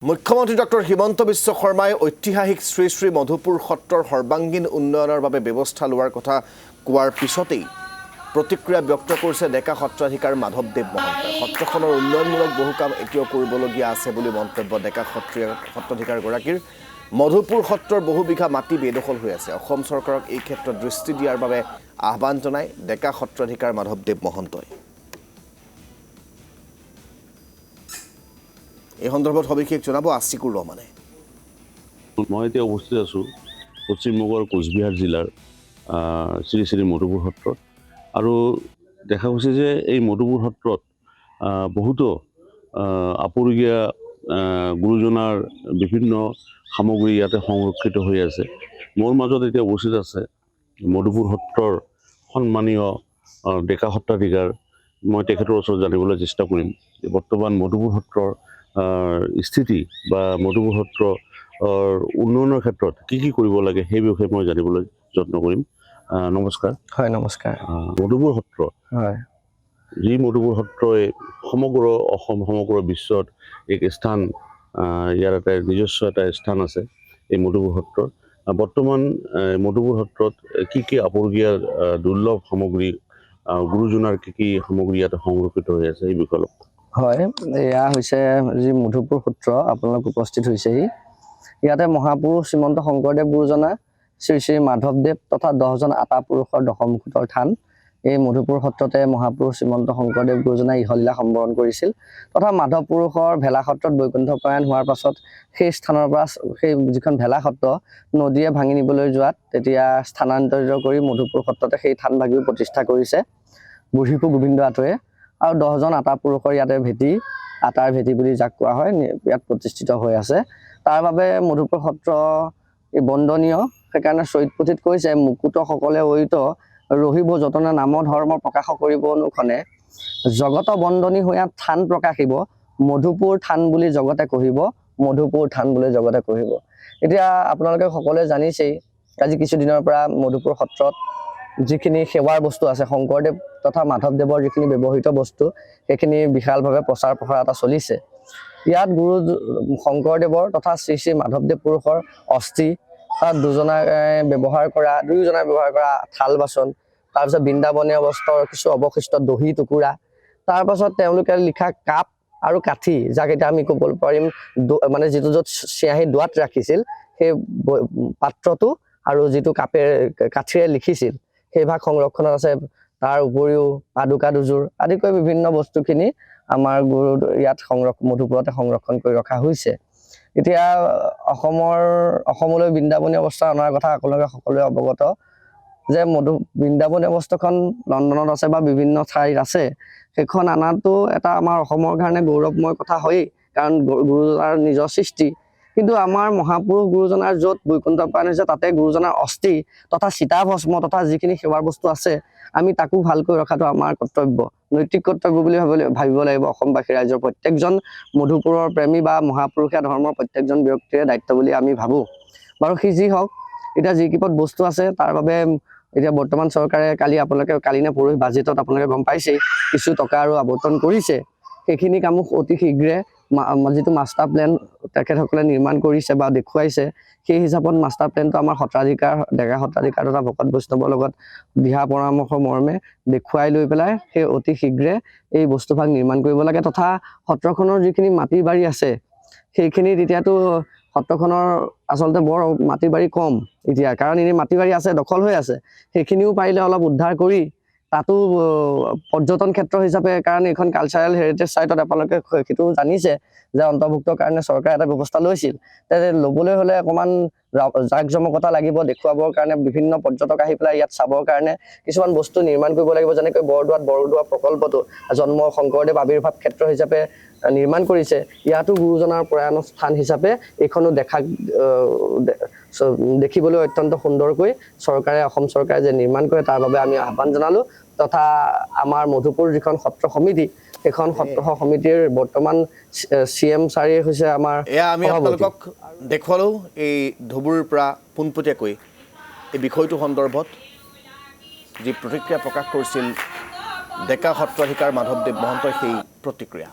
মুখ্যমন্ত্ৰী ডক্টৰ হিমন্ত বিশ্ব শৰ্মাই ঐতিহাসিক শ্ৰী শ্ৰী মধুপুৰ সত্ৰৰ সৰ্বাংগীন উন্নয়নৰ বাবে ব্যৱস্থা লোৱাৰ কথা কোৱাৰ পিছতেই প্ৰতিক্ৰিয়া ব্যক্ত কৰিছে ডেকা সত্ৰাধিকাৰ মাধৱদেৱ মহন্তই। সত্ৰখনৰ উন্নয়নমূলক বহু কাম এতিয়াও কৰিবলগীয়া আছে বুলি মন্তব্য ডেকা সত্ৰাধিকাৰগৰাকীৰ। মধুপুৰ সত্ৰৰ বহু বিঘা মাটি বেদখল হৈ আছে। অসম চৰকাৰক এই ক্ষেত্ৰত দৃষ্টি দিয়াৰ বাবে আহ্বান জনায় ডেকা সত্ৰাধিকাৰ মাধৱদেৱ মহন্তই। এই সন্দৰ্ভত সবিশেষ জনাব আছিকুৰ ৰহমানে। মই এতিয়া অৱস্থিত আছোঁ পশ্চিমবংগৰ কোচবিহাৰ জিলাৰ শ্ৰী শ্ৰী মধুপুৰ সত্ৰত। আৰু দেখা গৈছে যে এই মধুপুৰ সত্ৰত বহুতো আপুৰুগীয়া গুৰুজনাৰ বিভিন্ন সামগ্ৰী ইয়াতে সংৰক্ষিত হৈ আছে। মোৰ মাজত এতিয়া অৱস্থিত আছে মধুপুৰ সত্ৰৰ সন্মানীয় ডেকা সত্ৰাধিকাৰ। মই তেখেতৰ ওচৰত জানিবলৈ চেষ্টা কৰিম যে বৰ্তমান মধুপুৰ সত্ৰৰ স্থিতি বা মধুপুৰ সত্ৰ উন্নয়নৰ ক্ষেত্ৰত কি কৰিব লাগে সেই বিষয়ে মই জানিবলৈ যত্ন কৰিম। নমস্কাৰ। হয়, নমস্কাৰ। মধুপুৰ সত্ৰ, হয়, যি মধুপুৰ সত্ৰই সমগ্ৰ অসম সমগ্ৰ বিশ্বত এক স্থান, ইয়াৰ এটা নিজস্ব এটা স্থান আছে এই মধুপুৰ সত্ৰৰ। বৰ্তমান মধুপুৰ সত্ৰত কি আপুৰুগীয়া দুৰ্লভ সামগ্ৰী, গুৰুজনাৰ কি সামগ্ৰী ইয়াতে সংৰক্ষিত হৈ আছে এই বিষয়ে অলপ। হয়, এয়া হৈছে যি মধুপুৰ সত্ৰ আপোনালোক উপস্থিত হৈছেহি। ইয়াতে মহাপুৰুষ শ্ৰীমন্ত শংকৰদেৱ গুৰুজনা, শ্ৰী শ্ৰী মাধৱদেৱ তথা 10জন আতা পুৰুষৰ দশমুখৰ থান। এই মধুপুৰ সত্ৰতে মহাপুৰুষ শ্ৰীমন্ত শংকৰদেৱ গুৰুজনাই ইহলীলা সম্বৰণ কৰিছিল তথা মাধৱ পুৰুষৰ ভেলা সত্ৰত বৈকুণ্ঠপ্ৰায়ণ হোৱাৰ পাছত সেই স্থানৰ পৰা সেই যিখন ভেলা সত্ৰ নদীয়ে ভাঙি নিবলৈ যোৱাত তেতিয়া স্থানান্তৰিত কৰি মধুপুৰ সত্ৰতে সেই থান ভাগিও প্ৰতিষ্ঠা কৰিছে বুঢ়ীপু গোবিন্দ আতৰে। আৰু 10জন আতা পুৰুষৰ ইয়াতে ভেটি, আটাৰ ভেটি বুলি যাক কোৱা হয়, ইয়াত প্ৰতিষ্ঠিত হৈ আছে। তাৰ বাবে মধুপুৰ সত্ৰ বন্দনীয়। সেইকাৰণে চৰিত পুথিত কৈছে, মুকুত সকলে ঐত ৰহিব যতনে নাম ধৰ্ম প্ৰকাশ কৰিব অনুক্ষণে, জগত বন্দনী হৈ থান প্ৰকাশিব, মধুপুৰ থান বুলি জগতে কহিব, মধুপুৰ থান বুলি জগতে কহিব। এতিয়া আপোনালোকে সকলোৱে জানিছেই, আজি কিছুদিনৰ পৰা মধুপুৰ সত্ৰত যিখিনি সেৱাৰ বস্তু আছে, শংকৰদেৱ তথা মাধৱদেৱৰ যিখিনি ব্যৱহৃত বস্তু, সেইখিনি বিশালভাৱে প্ৰচাৰ প্ৰসাৰ এটা চলিছে। ইয়াত গুৰু শংকৰদেৱৰ তথা শ্ৰী শ্ৰী মাধৱদেৱ পুৰুষৰ অস্থি, তাত দুয়োজনাই ব্যৱহাৰ কৰা থাল বাচন, তাৰপিছত বৃন্দাবনীয় বস্ত্ৰৰ কিছু অৱশিষ্ট দহি টুকুৰা, তাৰপাছত তেওঁলোকে লিখা কাপ আৰু কাঠি, যাক এতিয়া আমি ক'ব পাৰিম মানে যিটো য'ত চিয়াহী দোৱাত ৰাখিছিল সেই পাত্ৰটো আৰু যিটো কাঠিৰে লিখিছিল সেই ভাগ সংৰক্ষণত আছে। তাৰ উপৰিও পাদুকা দুযোৰ আদি কৰি বিভিন্ন বস্তুখিনি আমাৰ গুৰু ইয়াত মধুপুৰতে সংৰক্ষণ কৰি ৰখা হৈছে। এতিয়া অসমলৈ বৃন্দাবনীয় বস্ত্ৰ অনাৰ কথা আপোনালোকে সকলোৱে অৱগত যে বৃন্দাবনীয় বস্ত্ৰখন লণ্ডনত আছে বা বিভিন্ন ঠাইত আছে। সেইখন অনাটো এটা আমাৰ অসমৰ কাৰণে গৌৰৱময় কথা হয়েই, কাৰণ গুৰুজনাৰ নিজৰ সৃষ্টি। কিন্তু আমাৰ মহাপুৰুষ গুৰুজনাৰ য'ত বৈকুণ্ঠপ্ৰায়ণ হৈছে তাতে গুৰুজনাৰ অস্থি তথা চিতাভস্ম তথা যিখিনি সেৱাৰ বস্তু আছে, আমি তাকো ভালকৈ ৰখাটো আমাৰ কৰ্তব্য, নৈতিক কৰ্তব্য বুলি ভাবিব লাগিব। অসমবাসী ৰাইজৰ প্ৰত্যেকজন মধুপুৰৰ প্ৰেমী বা মহাপুৰুষীয়া ধৰ্মৰ প্ৰত্যেকজন ব্যক্তিৰে দায়িত্ব বুলি আমি ভাবোঁ। বাৰু সি যি হওক, এতিয়া যি কিপত বস্তু আছে তাৰ বাবে এতিয়া বৰ্তমান চৰকাৰে কালি নে পৰহি বাজেটত আপোনালোকে গম পাইছেই কিছু টকা আৰু আবণ্টন কৰিছে। সেইখিনি কামো অতি শীঘ্ৰে যিটো মাষ্টাৰ প্লেন তেখেতসকলে নিৰ্মাণ কৰিছে বা দেখুৱাইছে, সেই হিচাপত মাষ্টাৰ প্লেনটো আমাৰ ডেকা সত্ৰাধিকাৰ তথা ভকত বৈষ্ণৱৰ লগত দিহা পৰামৰ্শ মৰ্মে দেখুৱাই লৈ পেলাই সেই অতি শীঘ্ৰে এই বস্তুভাগ নিৰ্মাণ কৰিব লাগে। তথা সত্ৰখনৰ যিখিনি মাটি বাৰী আছে সেইখিনি এতিয়াতো সত্ৰখনৰ আচলতে বৰ মাটি বাৰী কম এতিয়া, কাৰণ এনেই মাটি বাৰী আছে, দখল হৈ আছে। সেইখিনিও পাৰিলে অলপ উদ্ধাৰ কৰি তাতো পৰ্যটন ক্ষেত্ৰ হিচাপে, কাৰণ এইখন কালচাৰেল হেৰিটেজ চাইটত আপোনালোকে সেইটো জানিছে যে অন্তৰ্ভুক্তৰ কাৰণে চৰকাৰে এটা ব্যৱস্থা লৈছিল। ল'বলৈ হ'লে অকণমান জাক জমকতা লাগিব, দেখুৱাবৰ কাৰণে বিভিন্ন পৰ্যটক আহি পেলাই ইয়াত চাবৰ কাৰণে কিছুমান বস্তু নিৰ্মাণ কৰিব লাগিব। যেনেকৈ বৰদোৱা প্ৰকল্পটো শংকৰদেৱ আৱিৰ্ভাৱ ক্ষেত্ৰ হিচাপে নিৰ্মাণ কৰিছে, ইয়াতো গুৰুজনাৰ প্ৰয়াণ স্থান হিচাপে এইখনো দেখিবলৈ অত্যন্ত সুন্দৰকৈ অসম চৰকাৰে যে নিৰ্মাণ কৰে তাৰ বাবে আমি আহ্বান জনালোঁ। তথা আমাৰ মধুপুৰ যিখন সত্ৰ সমিতি, সেইখন সত্ৰ সমিতিৰ বৰ্তমান CM ছাৰেই হৈছে আমাৰ। এয়া আমি আপোনালোকক দেখুৱালোঁ এই ধুবুৰীৰ পৰা পোনপটীয়াকৈ এই বিষয়টো সন্দৰ্ভত যি প্ৰতিক্ৰিয়া প্ৰকাশ কৰিছিল ডেকা সত্ৰাধিকাৰ মাধৱদেৱ মহন্তই, সেই প্ৰতিক্ৰিয়া।